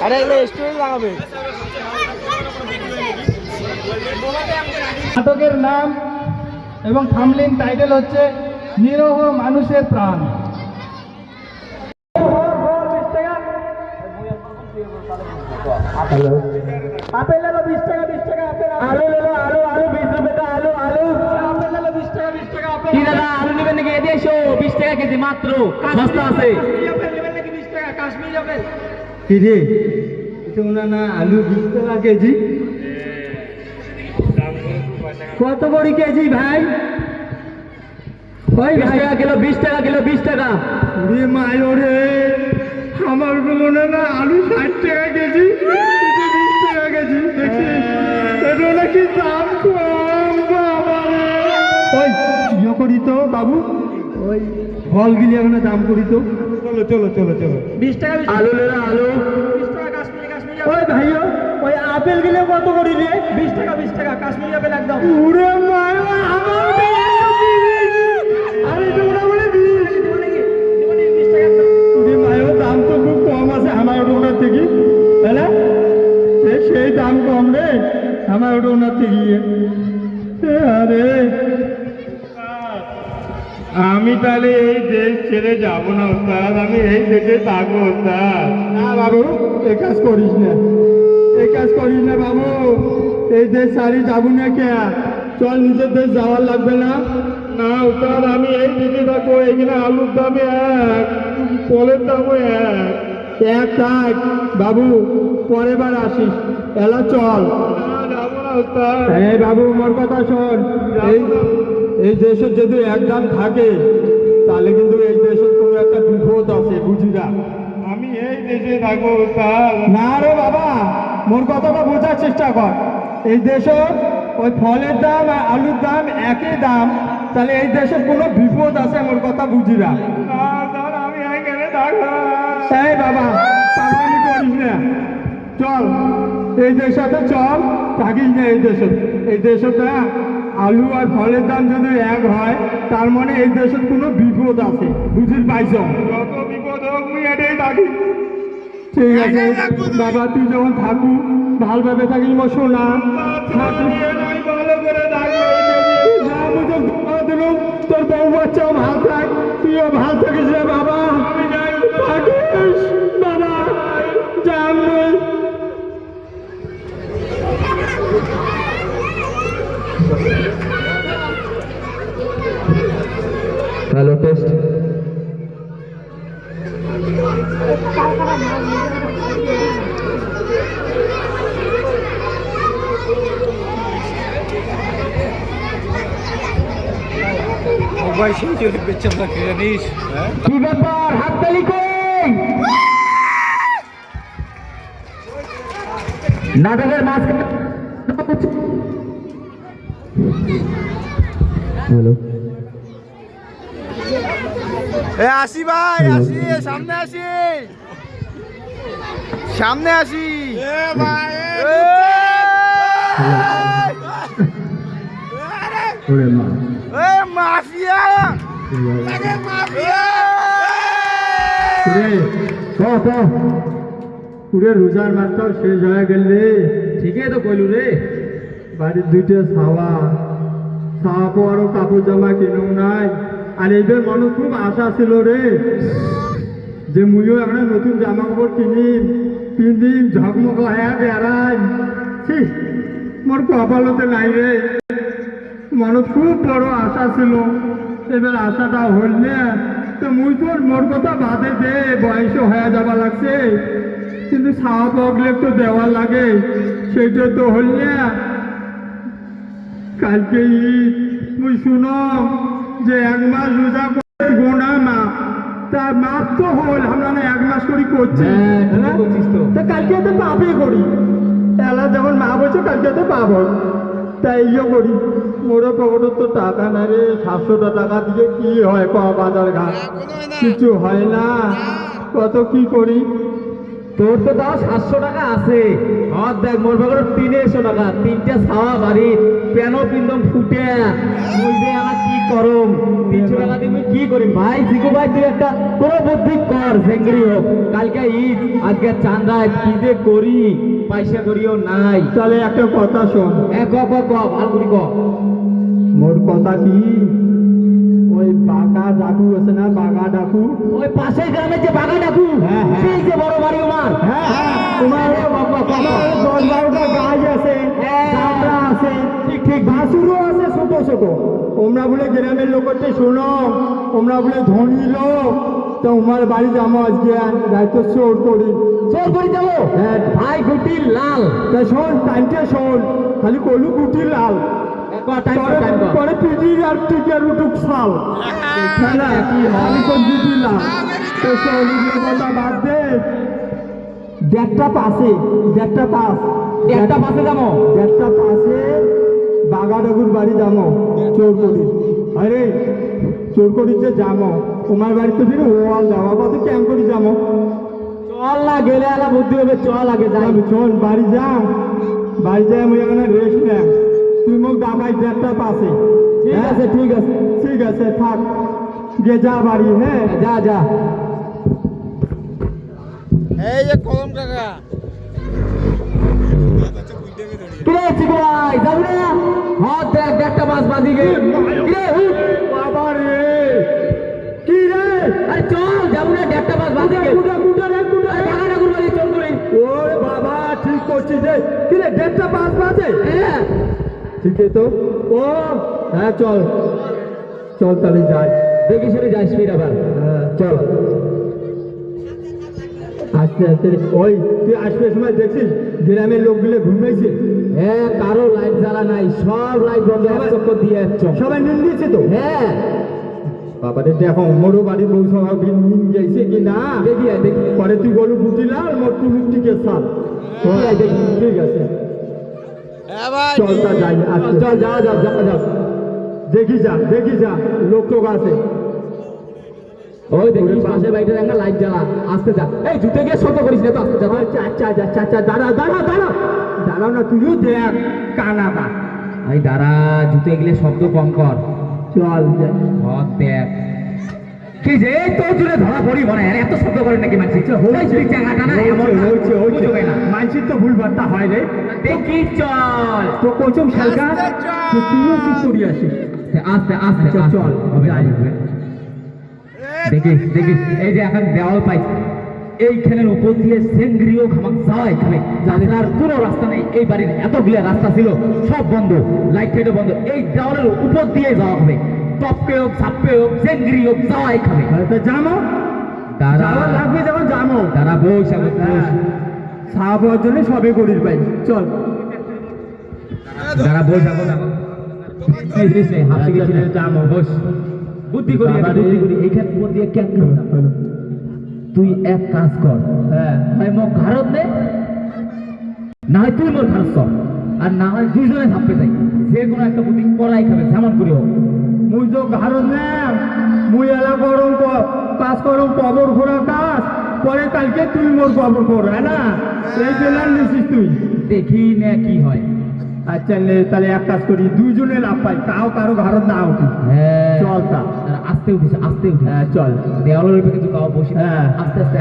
আরে এগুলো স্টোরি লাগাবে। নাটকের নাম এবং থাম্বনেইল টাইটেল হচ্ছে নিরহ মানুষের প্রাণ। আপেল লেলো 20 টাকা 20 টাকা আপেল। আলু লেলো আলু আলু 20 रुपए का आलू आलू। আপেল লেলো 20 টাকা 20 টাকা আপেল। কি দাদা আলু নেবেন নাকি? এদিকে এসো, 20 টাকা কেজি মাত্র, সস্তা আছে। আপেল নেবেন নাকি 20 টাকা? কাশ্মীরি আপেল। কি রে, এটা না আলু 20 টাকা কেজি? কত বড়ি কেজি ভাই? ওই 20 টাকা কিলো, 20 টাকা কিলো, 20 টাকা। রে মায়ো রে, আমার বলো না আলু 60 টাকা কেজি, এটা 20 টাকা কেজি। দেখছিস এটা নাকি দাম কম বাবা রে। ওই ইয়ে করি তো বাবু, ওই ফল গিলি এখন দাম করি তো। চলো চলো চলো চলো 20 টাকা আলু লেলো আলু 20 টাকা কাশ্মীরি কাশ্মীরি। ওই ভাইও ওই আপেল গিলে কত করি রে? 20 টাকা কাশ্মীরি আপেল একদম। ওরে মায়ো আমার আরে তোমরা বলে 20 নাকি? 20 টাকা একদম। ওরে মায়ো দাম তো খুব কম আছে আমার ওটার থেকে, তাই না? সেই দাম কম রে আমার ওটার থেকে। আরে আমি তাহলে এই দেশ ছেড়ে যাব না ওস্তাদ, আমি এই দেশে থাকবো ওস্তাদ। না বাবু এই কাজ করিস না, এই কাজ করিস না বাবু, এই দেশ ছাড়ি যাবো না কে? চল নিজের দেশ যাওয়ার লাগবে না। না ওস্তাদ আমি এই দেশে থাকবো, এখানে আলুর দামে এক, ফলের দামও এক থাক বাবু, পরের বার আসিস, এলা চল। যাবো না ওস্তাদ। এই বাবু মোর কথা শোন, এই দেশের যদি একদম থাকে তাহলে কিন্তু এই দেশের কোনো একটা বিপদ আছে, বুঝিরা? আমি এই দেশে থাকবো না রে বাবা, মোর কথাটা বোঝার চেষ্টা কর। এই দেশে ওই ফলের দাম আর আলুর দাম একই দাম, তাহলে এই দেশের কোনো বিপদ আছে, মোর কথা বুঝিরা? আমি এখানে থাকবো। এই বাবা পাগলামি করিস না, চল এই দেশে চল, থাকিস না এই দেশে। এই দেশে আলু আর ফলের দাম যদি এক হয় তার মানে এই দেশের কোনো বিপদ আছে, বুঝির পাইছ? যত বিপদ হোক মুই এটাই থাকি। ঠিক আছে বাবা, তুই যখন থাকু ভালোভাবে থাকিস মো শোনা, ভালো করে থাকবো। তোর বউ বাচ্চাও ভালো থাক, তুইও ভালো থাকিস রে বাবা। থাকিস বাবা, যান। Hello test. কি ব্যাপার, হাততালি কই? নাটকের মাঝখানে হ্যালো আসি ভাই, আসি সামনে, আসি সামনে, আসি মাফিয়া পুরে রোজার মাসটাও শেষ হয়ে গেলে। ঠিকই তো কইলু রে, বাড়ির দুইটা ছাওয়া পরও কাপড় জামা কিনেও নাই। আর এইবার মানুষ খুব আশা ছিল রে যে মুইও একটা নতুন জামা কাপড় কিনিম, পিন্দিম, ঝকমক হ্যাঁ বেড়াই। মোর কপালতে নাই রে, মানুষ খুব বড় আশা ছিল, এবার আশাটা হল না। তো মুই তো মোর কথা বাদে দে, বয়সও হয়ে যাবা লাগছে, কিন্তু ছাওয়া পগলে তো দেওয়া লাগে, সেইটা তো হল না। কালকে ঈদ, মুই শুনো যে 1 মাস রোজা গোনা মা, তার মাপ তো হল, আমরা না 1 মাস করি করছি, কালকে তো পাবে করি, এলা যখন মা বলছে কালকে তো পাবো, তাই ইয়ে করি। মোরও পকেটের তো টাকা না রে, 700 টাকা দিয়ে কি হয়, বাজার ঘাট কিছু হয় না, কত কি করি। তোর তো তাও 700 টাকা আছে, আর দেখ মোর বাবার 300 টাকা, 3টা ছাওয়া বাড়ি, পেনও পিন্দম ফুটে, মুই যে আমার কি করম, 300 টাকা দিয়ে কি করি ভাই জিকু ভাই তুই একটা কোনো বুদ্ধি কর সেঙ্গরি হোক কালকে ঈদ আজকে চাঁদায় কি যে করি পয়সা করিও নাই তাহলে একটা কথা শোন, ক ভালো করি ক মোর কথা কি, ওই বাঘা ডাকু আছে না, বাঘা ডাকু, ওই পাশের গ্রামের যে বাগা ডাকু হ্যাঁ, হ্যাঁ। সেই যে বড় বাড়ি আমার তোমার 10-12টা গাছ আছে, হ্যাঁ। চামড়া আছে, ঠিক ঠিক বাছুরও আছে ছোট ছোট। ওমরা বলে গ্রামের লোককে শোনো, ওমরা বলে ধনী লোক, তো উমার বাড়ি যাবো আজকে, দায়িত্ব চোর করি। চল করে যাবো হ্যাঁ। ভাই গুটি লাল তা শোন, টাইমটা শোন, খালি কলু গুটি লাল, টাইম পরে পিটির আর টিকের উঠুক সাল, খেলা কি হয় কোন গুটি লাল। তো শোন, এগুলো কথা বাদ দে, দেড়টা পাশে, দেড়টা পাস, একটা পাশে যাবো দেড়টা পাশে বাগাডাগুর বাড়ি যাবো চোর করি। আরে চোর করিতে যাবো, তোমার বাড়িতে ফিরে ওয়াল যাবো, কত ক্যাম্প করি যাবো। চল না গেলে আলা বুদ্ধি হবে চল আগে যাই চল বাড়ি যাও, বাড়ি যাই আমি এখানে রেস্ট নেয়, তুই মুখ ডাকাই দেড়টা পাশে। ঠিক আছে ঠিক আছে ঠিক আছে, থাক, গে যা বাড়ি। হ্যাঁ, যা যা এই যে কলম কাকা কিরে চিকু ভাই যাবি না হ্যাঁ দেখ একটা মাছ বাঁধি গে কিরে উঠ বাবা রে, কি রে, আরে চল যাবো না একটা মাছ বাঁধি গে কুটা কুটা রে, কুটা রে। বাগা ডাকুর বাড়ি চল করি ওরে বাবা, ঠিক করছিস রে, কি রে, দেড়টা পাঁচ বাজে। হ্যাঁ ঠিক আছে তো, ও হ্যাঁ, চল চল তাহলে যাই। দেখি শুনে যাস ফির আবার হ্যাঁ, চল আস্তে আস্তে। ওই তুই আসবে সময় দেখছিস গ্রামের লোকগুলো ঘুমাইছে, হ্যাঁ কারো লাইট জ্বালা নাই সব লাইট বন্ধ এক চক্কর দিয়ে এক চক সবাই নিন দিয়েছে তো। হ্যাঁ বাবারে দেখো, মোরও বাড়ি বউ সবাই নিন যাইছে কি না, দেখি আয়, দেখি পরে তুই বলু বুঝিলা মোর টুলুকটিকে সাল। দেখি। ঠিক আছে, হ্যাঁ ভাই চল তা যাই, আস্তে চল যা যা যা যা দেখি যা লোক টোক আছে। ওই দেখি পাশের বাড়িটা দেখা লাইট জ্বালা আসতে যা এই জুতে গিয়ে শত করিস না তো আসতে যা চাচা দাঁড়াও না, তুইও দেখ কানাটা। এই দাঁড়া জুতে গেলে শব্দ কম কর চল হদ দেখ কি যে এই তোর জন্য ধরা পড়ি মনে হয় এত শব্দ করে নাকি মানছি চাঙাটা না এমন না বুঝবে না মানসির তো ভুল বার্তা হয় রে, দেখি চল তো কোচম শালকা আস্তে চল। তুইও ঠিক করি আসি। আস্তে আস্তে চল, চল, হবে যাই। হবে। দেখিস দেখিস এই যে এখন দেওয়াল পাইছি এইখানের উপর দিয়ে সেঙ্গ্রিও খামাক যাওয়া এখানে জানার কোনো রাস্তা নেই এই বাড়ির এতগুলো রাস্তা ছিল সব বন্ধ লাইট ফাইটও বন্ধ এই দেওয়ালের উপর দিয়ে যাওয়া হবে টপকে হোক ছাপকে হোক সেঙ্গ্রি হোক যাওয়া এখানে তা যাবো, দাঁড়া যাওয়া লাগবে যখন যাবো, দাঁড়া বস এখন বস সাহাব হওয়ার জন্য সবে করিস ভাই, চল। দাঁড়া বস এখন এই জিনিস নেই হাতে গেছি না যাবো, বস বুদ্ধি করি একটা বাবারে। বুদ্ধি করি এইখান উপর দিয়ে কেন তুই এক কাজ কর হ্যাঁ, হয় মোক ঘাড়ত নে না হয় তুই মোর ঘাড়ত সর আর না হয় দুইজনে থাকবে যাই যে কোনো একটা বুদ্ধি করাই খাবে যেমন করি হোক মুই তো ঘাড়ত না, মুই এলা গরম কাজ করম কবর ঘোরা কাজ, পরে কালকে তুই মোর কবর ঘোর, হ্যাঁ না, এই প্ল্যান নিছিস তুই। দেখি না কি হয় আচ্ছা নে, তাহলে এক কাজ করি, দুইজনে লাভ পাই, তাও কারো ঘাড়ত না উঠি। হ্যাঁ চল তা, আস্তে উঠিস আস্তে উঠিস হ্যাঁ চল। দেওয়ালের উপরে কিন্তু কাউ বসে হ্যাঁ। আস্তে আস্তে